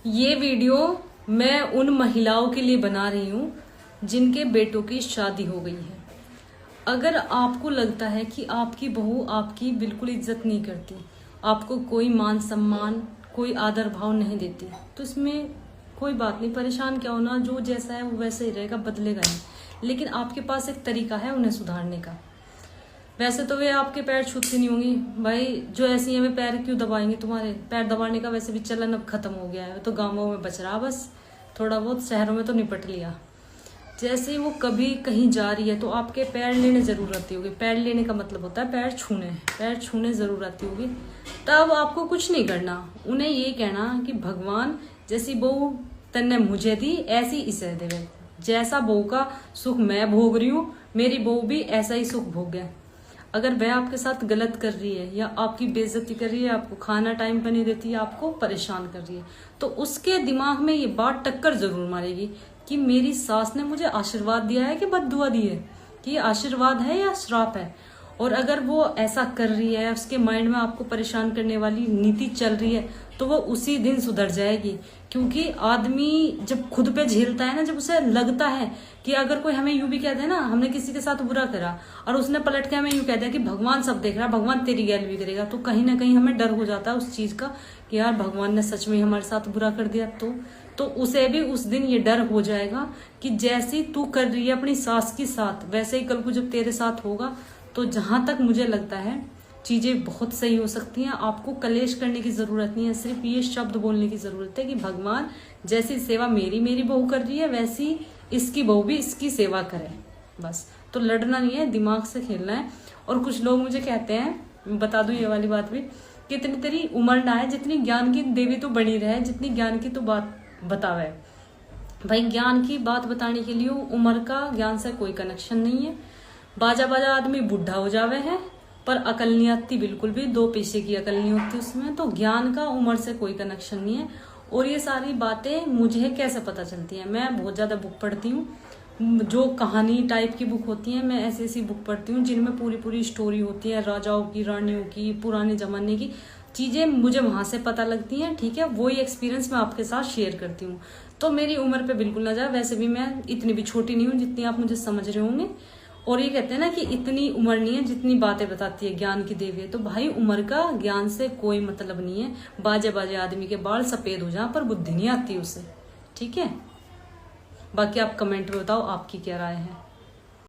ये वीडियो मैं उन महिलाओं के लिए बना रही हूँ जिनके बेटों की शादी हो गई है। अगर आपको लगता है कि आपकी बहू आपकी बिल्कुल इज्जत नहीं करती, आपको कोई मान सम्मान, कोई आदर भाव नहीं देती, तो इसमें कोई बात नहीं, परेशान क्या होना। जो जैसा है वो वैसे ही रहेगा, बदलेगा नहीं। लेकिन आपके पास एक तरीका है उन्हें सुधारने का। वैसे तो वे आपके पैर छूती नहीं होंगी भाई, जो ऐसी है वे पैर क्यों दबाएंगे तुम्हारे। पैर दबाने का वैसे भी चलन अब खत्म हो गया है, तो गांवों में बच रहा, बस थोड़ा बहुत शहरों में तो निपट लिया। जैसे ही वो कभी कहीं जा रही है तो आपके पैर लेने जरूर आती होगी। पैर लेने का मतलब होता है पैर छूने, पैर छूने जरूर आती होगी। तब आपको कुछ नहीं करना, उन्हें ये कहना कि भगवान जैसी बहू तन्ने मुझे दी ऐसी इसे देवे। जैसा बहू का सुख मैं भोग रही हूँ, मेरी बहू भी ऐसा ही सुख भोगे। अगर वह आपके साथ गलत कर रही है या आपकी बेइज्जती कर रही है, आपको खाना टाइम पर नहीं देती है, आपको परेशान कर रही है, तो उसके दिमाग में ये बात टक्कर जरूर मारेगी कि मेरी सास ने मुझे आशीर्वाद दिया है कि बद्दुआ दी है, कि ये आशीर्वाद है या श्राप है। और अगर वो ऐसा कर रही है, उसके माइंड में आपको परेशान करने वाली नीति चल रही है, तो वो उसी दिन सुधर जाएगी। क्योंकि आदमी जब खुद पे झेलता है ना, जब उसे लगता है कि अगर कोई हमें यूं भी कह दे ना, हमने किसी के साथ बुरा करा और उसने पलट के हमें यूं कह दिया कि भगवान सब देख रहा है, भगवान तेरी गैल भी करेगा, तो कहीं ना कहीं हमें डर हो जाता है उस चीज का कि यार भगवान ने सच में हमारे साथ बुरा कर दिया। तो उसे भी उस दिन ये डर हो जाएगा कि जैसी तू कर रही है अपनी सास के साथ, वैसे ही कल को जब तेरे साथ होगा। तो जहां तक मुझे लगता है चीजें बहुत सही हो सकती हैं। आपको कलेश करने की जरूरत नहीं है, सिर्फ ये शब्द बोलने की जरूरत है कि भगवान जैसी सेवा मेरी बहू कर रही है, वैसी इसकी बहू भी इसकी सेवा करे। बस, तो लड़ना नहीं है, दिमाग से खेलना है। और कुछ लोग मुझे कहते हैं, बता दूं ये वाली बात भी, कि इतनी तेरी उम्र ना है, जितनी ज्ञान की देवी तो बनी रहे, जितनी ज्ञान की तो बात बतावे। भाई ज्ञान की बात बताने के लिए उम्र का ज्ञान से कोई कनेक्शन नहीं है। बाजा बाजा आदमी बुढ़ा हो जावे है, पर अकल नहीं आती बिल्कुल भी, दो पैसे की अकल नहीं होती उसमें। तो ज्ञान का उम्र से कोई कनेक्शन नहीं है। और ये सारी बातें मुझे कैसे पता चलती हैं, मैं बहुत ज्यादा बुक पढ़ती हूँ, जो कहानी टाइप की बुक होती है, मैं ऐसी ऐसी बुक पढ़ती हूँ जिनमें पूरी पूरी स्टोरी होती है, राजाओं की, रानियों की, पुराने जमाने की चीजें मुझे वहां से पता लगती हैं। ठीक है, वही एक्सपीरियंस मैं आपके साथ शेयर करती हूँ। तो मेरी उम्र पे बिल्कुल ना जाए, वैसे भी मैं इतनी भी छोटी नहीं हूँ जितनी आप मुझे समझ रहे होंगे। और ये कहते हैं ना कि इतनी उम्र नहीं है जितनी बातें बताती है ज्ञान की देवी है। तो भाई उम्र का ज्ञान से कोई मतलब नहीं है। बाजे बाजे आदमी के बाल सफेद हो जाए पर बुद्धि नहीं आती उसे। ठीक है, बाकी आप कमेंट में बताओ आपकी क्या राय है।